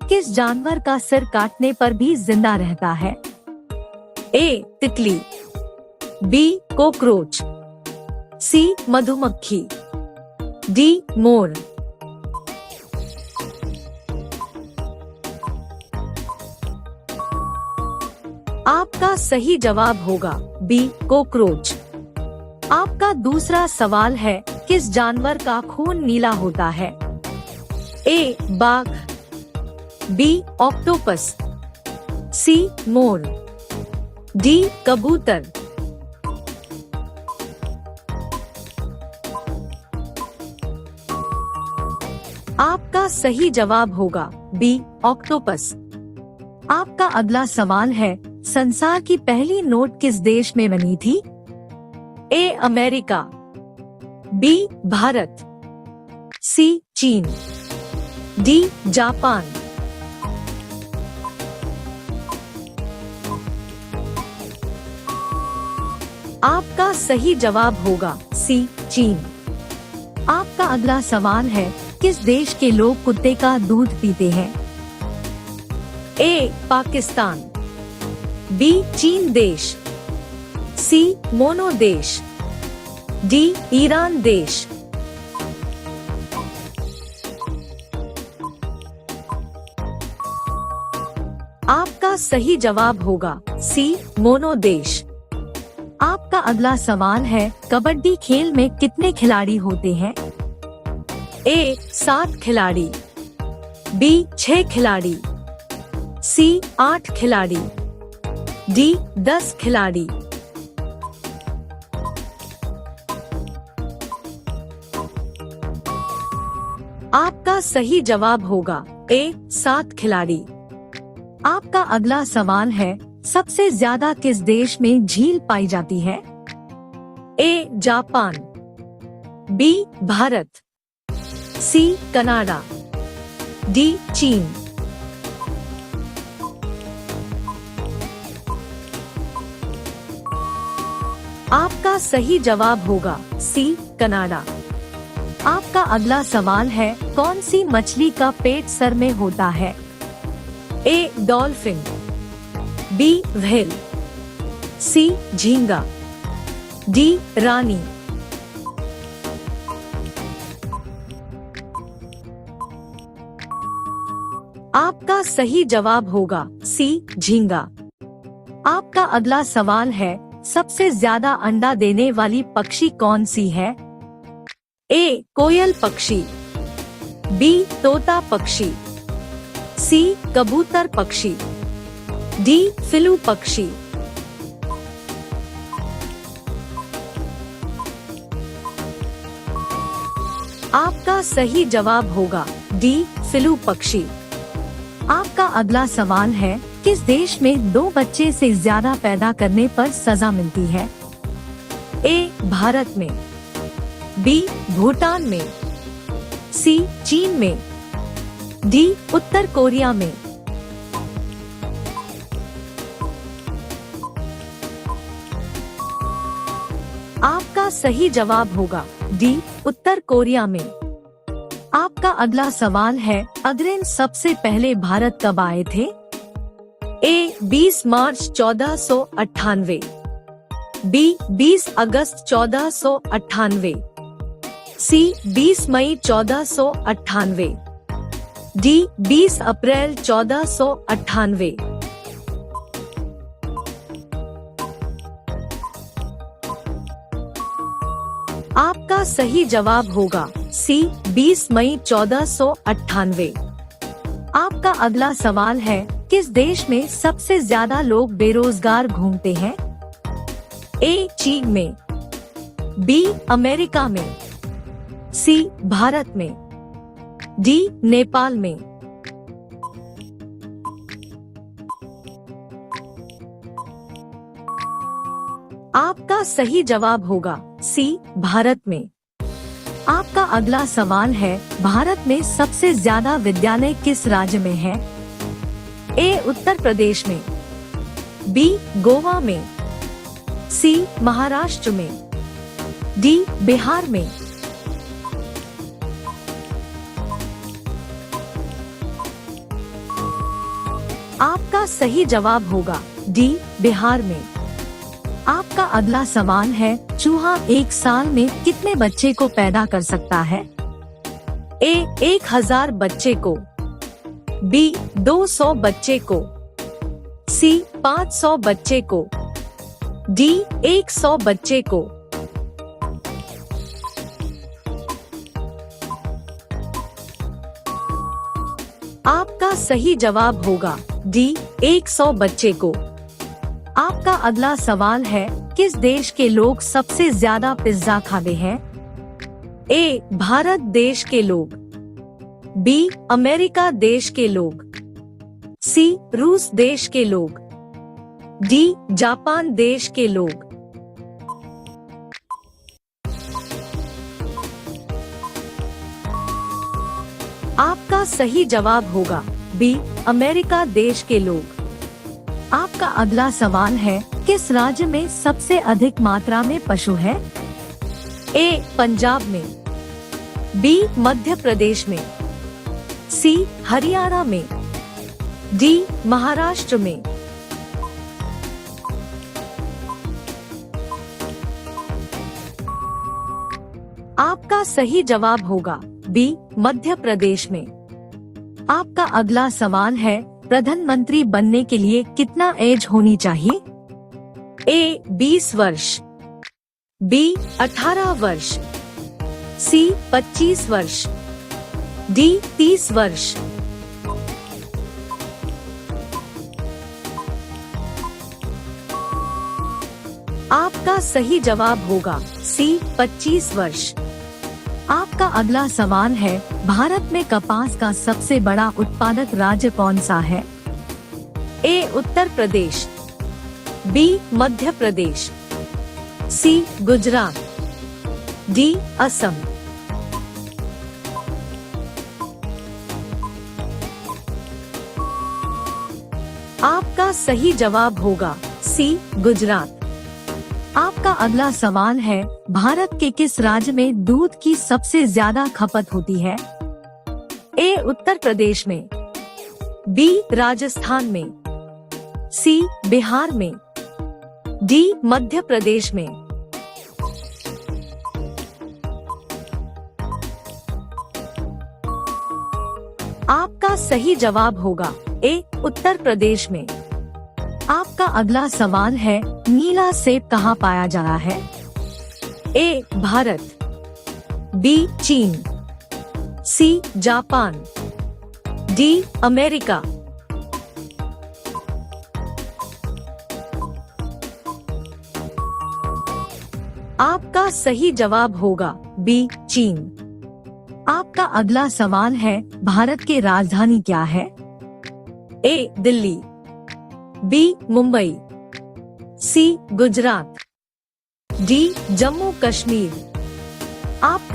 किस जानवर का सिर काटने पर भी जिंदा रहता है? ए. तितली, बी. कॉकरोच, सी. मधुमक्खी, डी. मोर। आपका सही जवाब होगा बी. कॉकरोच। आपका दूसरा सवाल है, किस जानवर का खून नीला होता है? ए. बाघ, बी. ऑक्टोपस, सी. मोर, डी. कबूतर। आपका सही जवाब होगा बी. ऑक्टोपस। आपका अगला सवाल है, संसार की पहली नोट किस देश में बनी थी? A. America, B. Bharat, C. चीन, डी. जापान। आपका सही जवाब होगा सी. चीन। आपका अगला सवाल है, किस देश के लोग कुत्ते का दूध पीते हैं? ए. पाकिस्तान, बी. चीन देश, सी. मोनो देश, डी. ईरान देश। आपका सही जवाब होगा सी. मोनो देश। आपका अगला सवाल है, कबड्डी खेल में कितने खिलाड़ी होते हैं? ए. 7 खिलाड़ी, बी. 6 खिलाड़ी, सी. 8 खिलाड़ी, डी. 10 खिलाड़ी। आपका सही जवाब होगा ए. 7 खिलाड़ी। आपका अगला सवाल है, सबसे ज्यादा किस देश में झील पाई जाती है? A. Japan, B. Bharat, C. Canada, D. चीन। आपका सही जवाब होगा सी. कनाडा। आपका अगला सवाल है, कौन सी मछली का पेट सर में होता है? A. Dolphin, B. Whale, C. झींगा, डी. रानी। आपका सही जवाब होगा सी. झींगा। आपका अगला सवाल है, सबसे ज्यादा अंडा देने वाली पक्षी कौन सी है? ए. कोयल पक्षी, बी. तोता पक्षी, सी. कबूतर पक्षी, डी. फिलू पक्षी। आपका सही जवाब होगा डी. फिलू पक्षी। आपका अगला सवाल है, किस देश में 2 बच्चे से ज्यादा पैदा करने पर सजा मिलती है? ए. भारत में, बी. भूटान में, सी. चीन में, डी. उत्तर कोरिया में। आपका सही जवाब होगा डी. उत्तर कोरिया में। आपका अगला सवाल है, अग्रसेन सबसे पहले भारत कब आए थे? ए. 20 मार्च 1498, बी. 20 अगस्त 1498, सी. 20 मई 1498, डी. 20 अप्रैल 1498। आपका सही जवाब होगा सी. 20 मई 1498। आपका अगला सवाल है, किस देश में सबसे ज्यादा लोग बेरोजगार घूमते हैं? ए. चीन में, बी. अमेरिका में, सी. भारत में, डी. नेपाल में। आपका सही जवाब होगा सी. भारत में। आपका अगला सवाल है, भारत में सबसे ज्यादा विद्यालय किस राज्य में है? ए. उत्तर प्रदेश में, बी. गोवा में, सी. महाराष्ट्र में, डी. बिहार में। आपका सही जवाब होगा डी, बिहार में। आपका अगला सवाल है, चूहा एक साल में कितने बच्चे को पैदा कर सकता है? ए 1000 बच्चे को, बी 200 बच्चे को, सी 500 बच्चे को, डी 100 बच्चे को। आपका सही जवाब होगा डी, 100 बच्चे को। आपका अगला सवाल है, किस देश के लोग सबसे ज्यादा पिज्जा खाते हैं? ए भारत देश के लोग, बी अमेरिका देश के लोग, सी रूस देश के लोग, डी जापान देश के लोग। आपका सही जवाब होगा बी, अमेरिका देश के लोग। आपका अगला सवाल है, किस राज्य में सबसे अधिक मात्रा में पशु है? ए पंजाब में, बी मध्य प्रदेश में, सी हरियाणा में, डी महाराष्ट्र में। आपका सही जवाब होगा बी, मध्य प्रदेश में। आपका अगला सवाल है, प्रधानमंत्री बनने के लिए कितना एज होनी चाहिए? ए 20 वर्ष, बी 18 वर्ष, सी 25 वर्ष, डी 30 वर्ष। आपका सही जवाब होगा सी 25 वर्ष। आपका अगला सवाल है, भारत में कपास का सबसे बड़ा उत्पादक राज्य कौन सा है? ए उत्तर प्रदेश, बी मध्य प्रदेश, सी गुजरात, डी असम। आपका सही जवाब होगा सी गुजरात। आपका अगला सवाल है, भारत के किस राज्य में दूध की सबसे ज्यादा खपत होती है? ए उत्तर प्रदेश में, बी राजस्थान में, सी बिहार में, डी मध्य प्रदेश में। आपका सही जवाब होगा ए उत्तर प्रदेश में। आपका अगला सवाल है, नीला सेब कहाँ पाया जा रहा है? ए भारत, बी चीन, सी जापान, डी अमेरिका। आपका सही जवाब होगा बी चीन। आपका अगला सवाल है, भारत की राजधानी क्या है? ए दिल्ली, बी मुंबई, सी गुजरात, डी जम्मू कश्मीर। आपका